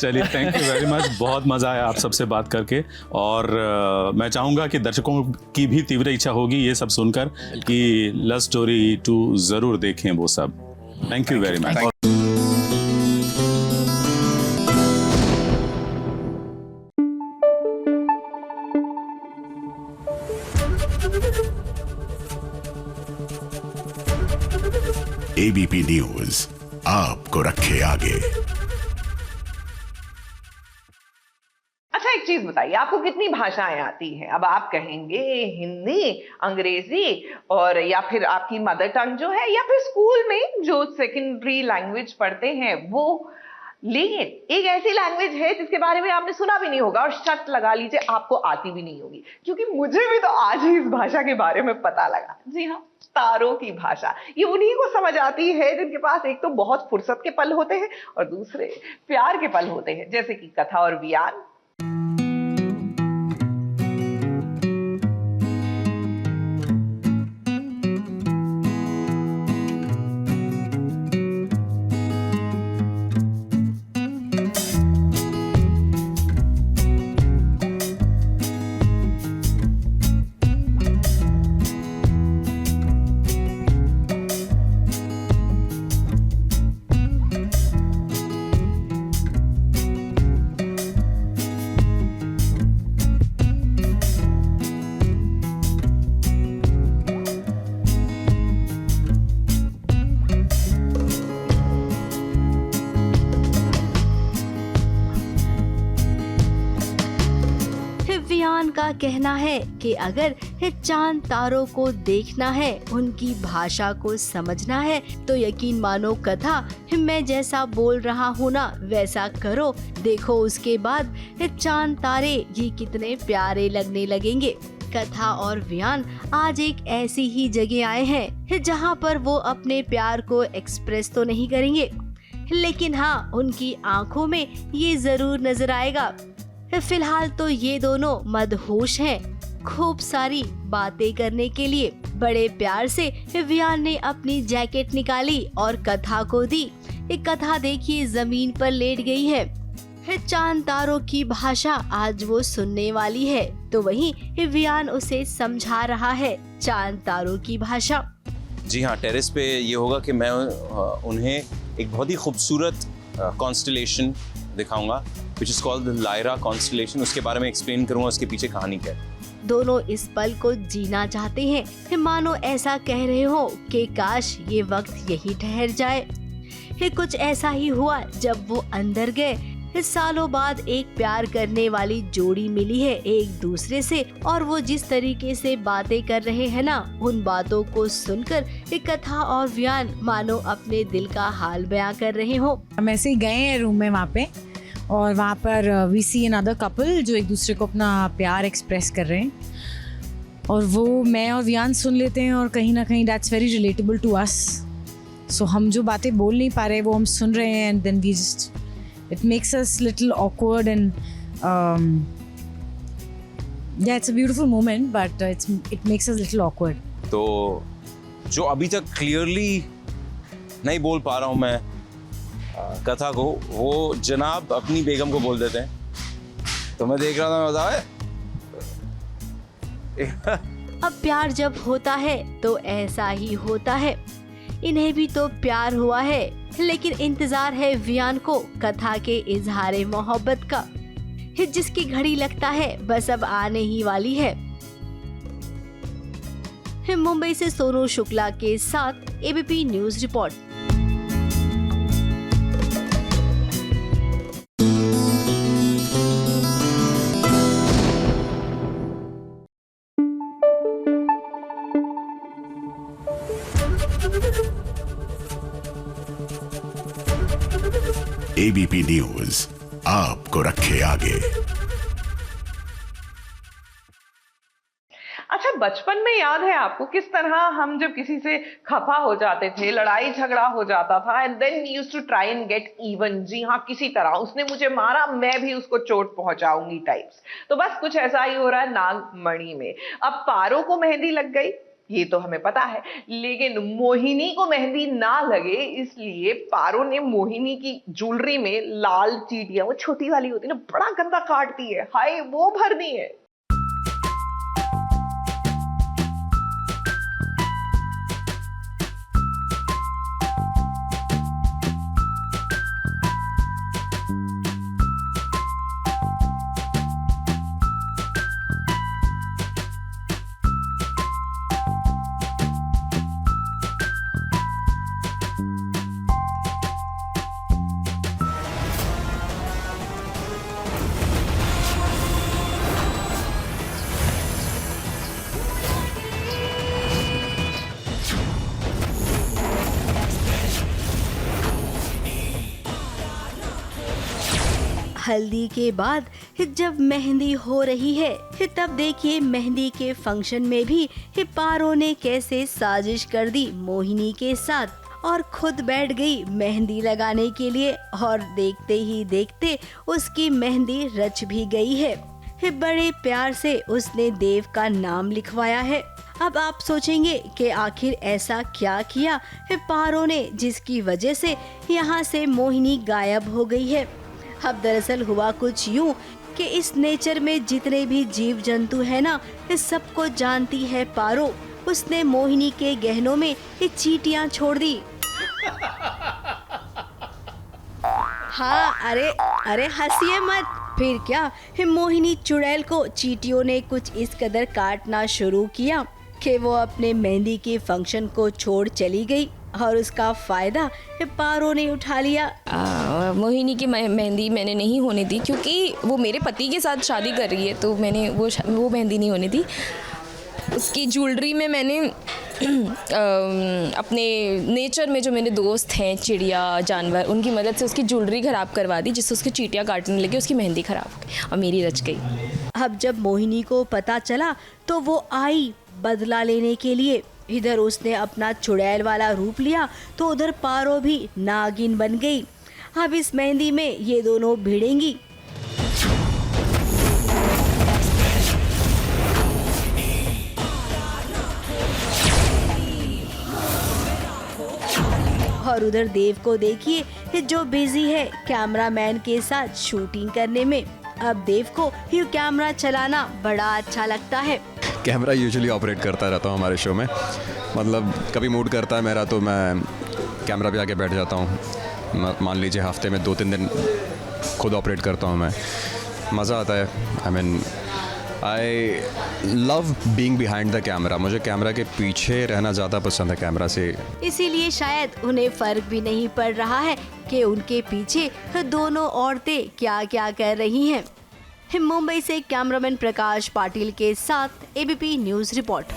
चलिए, थैंक यू वेरी मच, बहुत मज़ा आया आप सबसे बात करके। और मैं चाहूँगा कि दर्शकों की भी तीव्र इच्छा होगी ये सब सुनकर कि लव स्टोरी 2 ज़रूर देखें वो सब। Thank you very much. ABP news आपको रखे आगे। अच्छा, एक चीज बताइए, आपको कितनी भाषाएं आती हैं? अब आप कहेंगे हिंदी, अंग्रेजी और या फिर आपकी मदर टंग जो है, या फिर स्कूल में जो सेकेंडरी लैंग्वेज पढ़ते हैं वो। लेकिन एक ऐसी लैंग्वेज है जिसके बारे में आपने सुना भी नहीं होगा और शर्त लगा लीजिए आपको आती भी नहीं होगी, क्योंकि मुझे भी तो आज ही इस भाषा के बारे में पता लगा। जी हाँ, तारों की भाषा। ये उन्हीं को समझ आती है जिनके पास एक तो बहुत फुर्सत के पल होते हैं और दूसरे प्यार के पल होते हैं, जैसे कि कथा और वियान। वियान का कहना है कि अगर चांद तारों को देखना है, उनकी भाषा को समझना है, तो यकीन मानो कथा, मैं जैसा बोल रहा हूँ ना वैसा करो, देखो उसके बाद चांद तारे ये कितने प्यारे लगने लगेंगे। कथा और वियान आज एक ऐसी ही जगह आए हैं जहाँ पर वो अपने प्यार को एक्सप्रेस तो नहीं करेंगे, लेकिन हाँ, उनकी आंखों में ये जरूर नजर आएगा। फिलहाल तो ये दोनों मदहोश हैं खूब सारी बातें करने के लिए। बड़े प्यार से वियान ने अपनी जैकेट निकाली और कथा को दी। एक कथा देखिए जमीन पर लेट गई है। चांद तारों की भाषा आज वो सुनने वाली है, तो वहीं वियान उसे समझा रहा है चांद तारों की भाषा। जी हाँ, टेरेस पे ये होगा कि मैं उन्हें एक बहुत ही खूबसूरत कॉन्स्टलेशन दिखाऊंगा, which is called the Lyra constellation। उसके बारे में एक्सप्लेन करूंगा उसके पीछे कहानी क्या है। दोनों इस पल को जीना चाहते हैं, मानो ऐसा कह रहे हो कि काश ये वक्त यही ठहर जाए। कुछ ऐसा ही हुआ जब वो अंदर गए। सालों बाद एक प्यार करने वाली जोड़ी मिली है एक दूसरे से, और वो जिस तरीके से बातें कर रहे हैं ना, उन बातों को सुनकर कथा और वियान मानो अपने दिल का हाल बयां कर रहे हो। हम ऐसे ही गए हैं रूम में वहाँ पे, और वहाँ पर वी सी अनदर कपल जो एक दूसरे को अपना प्यार एक्सप्रेस कर रहे हैं, और वो मैं और वियान सुन लेते हैं, और कहीं ना कहीं that's very relatable to us. So हम जो बातें बोल नहीं पा रहे वो हम सुन रहे हैं, and then we just it makes us little awkward, and yeah, it's a beautiful moment, but it makes us a little awkward. तो जो अभी तक क्लियरली नहीं बोल पा रहा हूँ मैं कथा को, वो जनाब अपनी बेगम को बोल देते हैं। तो मैं देख रहा था, मैं बताया अब प्यार जब होता है तो ऐसा ही होता है। इन्हें भी तो प्यार हुआ है, लेकिन इंतजार है वियान को कथा के इजहारे मोहब्बत का, जिसकी घड़ी लगता है बस अब आने ही वाली है। मुंबई से सोनू शुक्ला के साथ ABP news report. ABP news आपको रखे आगे। अच्छा, बचपन में याद है आपको किस तरह हम जब किसी से खफा हो जाते थे, लड़ाई झगड़ा हो जाता था, and then we used to try and get even. जी हाँ, किसी तरह उसने मुझे मारा, मैं भी उसको चोट पहुंचाऊंगी टाइप्स। तो बस कुछ ऐसा ही हो रहा है नागमणि में। अब पारों को मेहंदी लग गई, ये तो हमें पता है, लेकिन मोहिनी को मेहंदी ना लगे इसलिए पारो ने मोहिनी की ज्वेलरी में लाल चीटियां, वो छोटी वाली होती है ना, बड़ा गंदा काटती है, हाय वो भर दी है। हल्दी के बाद जब मेहंदी हो रही है तब देखिए मेहंदी के फंक्शन में भी पारो ने कैसे साजिश कर दी मोहिनी के साथ और खुद बैठ गई मेहंदी लगाने के लिए, और देखते ही देखते उसकी मेहंदी रच भी गई है। बड़े प्यार से उसने देव का नाम लिखवाया है। अब आप सोचेंगे कि आखिर ऐसा क्या किया पारो ने जिसकी वजह से यहाँ से मोहिनी गायब हो गई है। अब दरअसल हुआ कुछ यूं कि इस नेचर में जितने भी जीव जंतु है ना, इस सबको जानती है पारो। उसने मोहिनी के गहनों में ये चींटियां छोड़ दी। हाँ, अरे हंसिए मत, फिर क्या, मोहिनी चुड़ैल को चींटियों ने कुछ इस कदर काटना शुरू किया कि वो अपने मेहंदी के फंक्शन को छोड़ चली गई और उसका फायदा पारो ने उठा लिया। मोहिनी की मेहंदी मैंने नहीं होने दी क्योंकि वो मेरे पति के साथ शादी कर रही है, तो मैंने वो मेहंदी नहीं होने दी। उसकी ज्वेलरी में मैंने अपने नेचर में जो मेरे दोस्त हैं चिड़िया जानवर, उनकी मदद से उसकी ज्वेलरी ख़राब करवा दी, जिससे उसकी चींटियाँ काटने लगी, उसकी मेहंदी ख़राब हो गई और मेरी रच गई। अब जब मोहिनी को पता चला तो वो आई बदला लेने के लिए। इधर उसने अपना चुड़ैल वाला रूप लिया तो उधर पारो भी नागिन बन गई। अब इस मेहंदी में ये दोनों भिड़ेंगी। और उधर देव को देखिए जो बिजी है कैमरामैन के साथ शूटिंग करने में। अब देव को ये कैमरा चलाना बड़ा अच्छा लगता है। कैमरा यूजुअली ऑपरेट करता रहता हूँ हमारे शो में, मतलब कभी मूड करता है मेरा तो मैं कैमरा पे आके बैठ जाता हूँ। मान लीजिए हफ्ते में 2-3 दिन खुद ऑपरेट करता हूँ मैं, मज़ा आता है। I love being behind the camera. मुझे कैमरा के पीछे रहना ज़्यादा पसंद है कैमरा से। इसीलिए शायद उन्हें फ़र्क भी नहीं पड़ रहा है कि उनके पीछे दोनों औरतें क्या क्या कर रही हैं। मुंबई से कैमरामैन प्रकाश पाटिल के साथ ABP news report.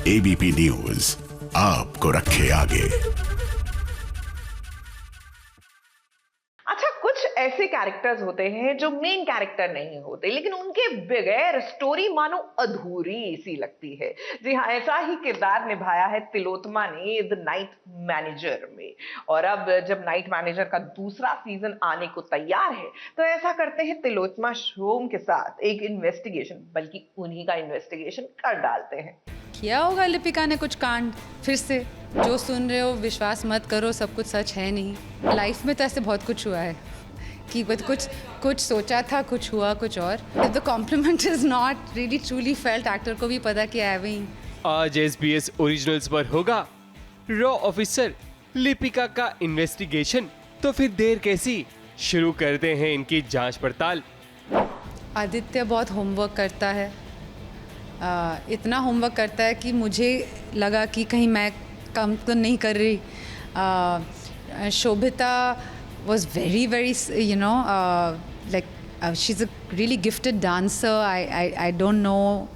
ABP news आपको रखे आगे। अच्छा, कुछ ऐसे कैरेक्टर्स होते हैं जो मेन कैरेक्टर नहीं होते, लेकिन उनके बगैर स्टोरी मानो अधूरी सी लगती है। जी हाँ, ऐसा ही किरदार निभाया है तिलोत्मा ने द नाइट मैनेजर में। और अब जब नाइट मैनेजर का दूसरा सीजन आने को तैयार है तो ऐसा करते हैं तिलोत्मा शोम के साथ एक इन्वेस्टिगेशन, बल्कि उन्हीं का इन्वेस्टिगेशन कर डालते हैं। किया होगा लिपिका ने कुछ कांड फिर से। जो सुन रहे हो विश्वास मत करो, सब कुछ सच है नहीं। लाइफ में तो ऐसे बहुत कुछ हुआ है कि कुछ सोचा था, कुछ हुआ कुछ और। If the compliment is not really truly felt, actor को भी पता कि है वही। आज SBS ओरिजिनल्स पर होगा रॉ ऑफिसर लिपिका का इन्वेस्टिगेशन। तो फिर देर कैसी, शुरू करते हैं इनकी जांच पड़ताल। आदित्य बहुत होमवर्क करता है, इतना होमवर्क करता है कि मुझे लगा कि कहीं मैं कम तो नहीं कर रही। Sobhita was very like she's a really gifted dancer. I don't know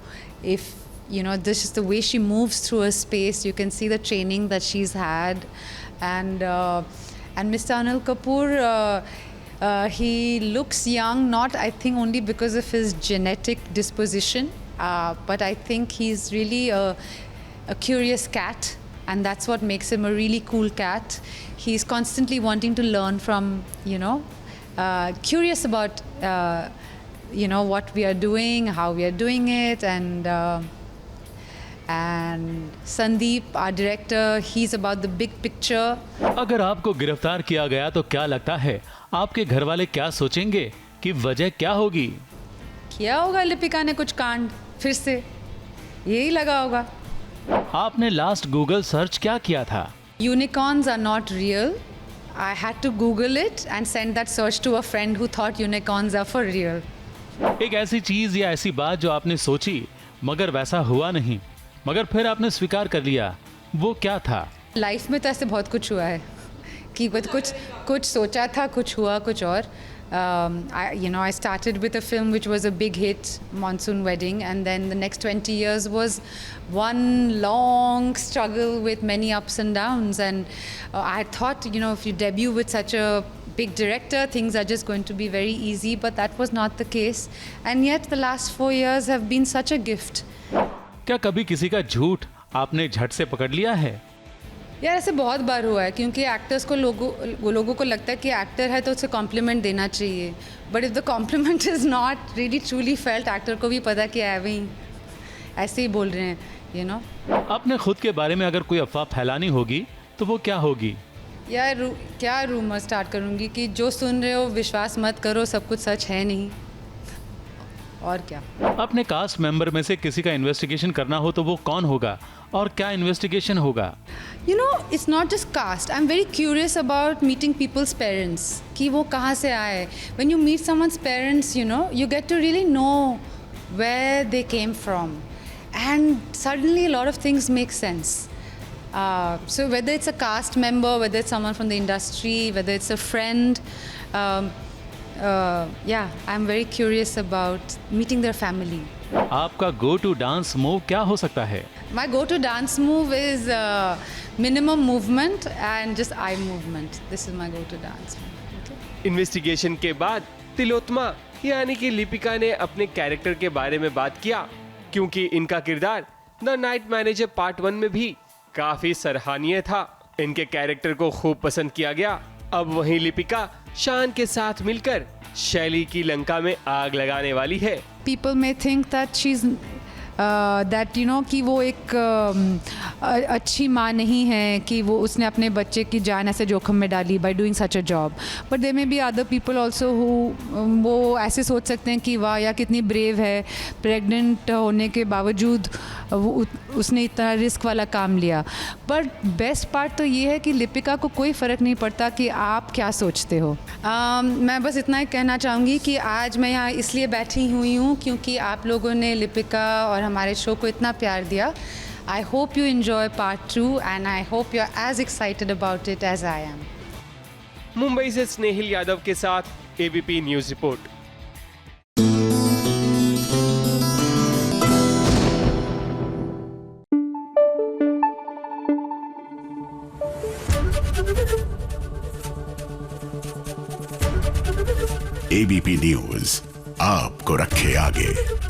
if this is the way she moves through a space. You can see the training that she's had, and Mr. Anil Kapoor, he looks young, not I think only because of his genetic disposition, but I think he's really a curious cat, and that's what makes him a really cool cat. He's constantly wanting to learn from, curious about, what we are doing, how we are doing it, and Sandeep, our director, he's about the big picture. अगर आपको गिरफ्तार किया गया तो क्या लगता है आपके घर वाले क्या सोचेंगे कि वजह क्या होगी? किया होगा लिपिका ने कुछ कांड, फिर से यही लगा होगा। आपने लास्ट गूगल सर्च क्या किया था? Unicorns are not real. I had to Google it and send that search to a friend who thought unicorns are for real. एक ऐसी चीज या ऐसी बात जो आपने सोची मगर वैसा हुआ नहीं, मगर फिर आपने स्वीकार कर लिया, वो क्या था? लाइफ में तो ऐसे बहुत कुछ हुआ है कि कुछ सोचा था, कुछ हुआ कुछ और। I started with a film which was a big hit, Monsoon Wedding, and then the next 20 years was one long struggle with many ups and downs. And I thought, if you debut with such a big director, things are just going to be very easy, but that was not the case. And yet the last 4 years have been such a gift. क्या कभी किसी का झूठ आपने झट से पकड़ लिया है? यार ऐसे बहुत बार हुआ है, क्योंकि एक्टर्स को लोगों को लगता है कि एक्टर है तो उसे कॉम्प्लीमेंट देना चाहिए, but if the compliment is not really truly felt, actor को भी पता कि ऐसे ही बोल रहे हैं, अपने खुद के बारे में अगर कोई अफवाह फैलानी होगी तो वो क्या होगी? यार क्या रूमर स्टार्ट करूँगी कि जो सुन रहे हो विश्वास मत करो, सब कुछ सच है नहीं, और क्या। अपने कास्ट मेंबर में से किसी का इन्वेस्टिगेशन करना हो तो वो कौन होगा और क्या इन्वेस्टिगेशन होगा? It's not just caste. I'm very curious about meeting people's parents, कि वो कहाँ से आए. When you meet someone's parents, you get to really know where they came from, and suddenly a lot of things make sense. So whether it's a caste member, whether it's someone from the industry, whether it's a friend, I'm very curious about meeting their family. आपका go to dance move क्या हो सकता है? My go to dance move is minimum movement and just eye movement. This is my go to dance move. Okay? Investigation के बाद तिलोत्मा यानी कि लिपिका ने अपने कैरेक्टर के बारे में बात किया, क्योंकि इनका किरदार द नाइट मैनेजर पार्ट 1 में भी काफी सराहनीय था। इनके कैरेक्टर को खूब पसंद किया गया। अब वहीं लिपिका शान के साथ मिलकर शैली की लंका में आग लगाने वाली है। People may think that she's कि वो एक अच्छी माँ नहीं है, कि वो उसने अपने बच्चे की जान ऐसे जोखिम में डाली by doing such a job. But there may be other people also who वो ऐसे सोच सकते हैं कि वाह यार कितनी ब्रेव है, प्रेग्नेंट होने के बावजूद उसने इतना रिस्क वाला काम लिया। बट बेस्ट पार्ट तो ये है कि लिपिका को कोई फ़र्क नहीं पड़ता कि आप क्या सोचते हो। मैं बस इतना ही कहना चाहूँगी कि आज मैं यहाँ इसलिए बैठी हुई हूँ क्योंकि आप लोगों ने लिपिका और हमारे शो को इतना प्यार दिया। I hope you enjoy part 2 and I hope you're as excited about it as I am. Mumbai से स्नेहिल यादव के साथ ABP news report. ABP news आपको रखे आगे।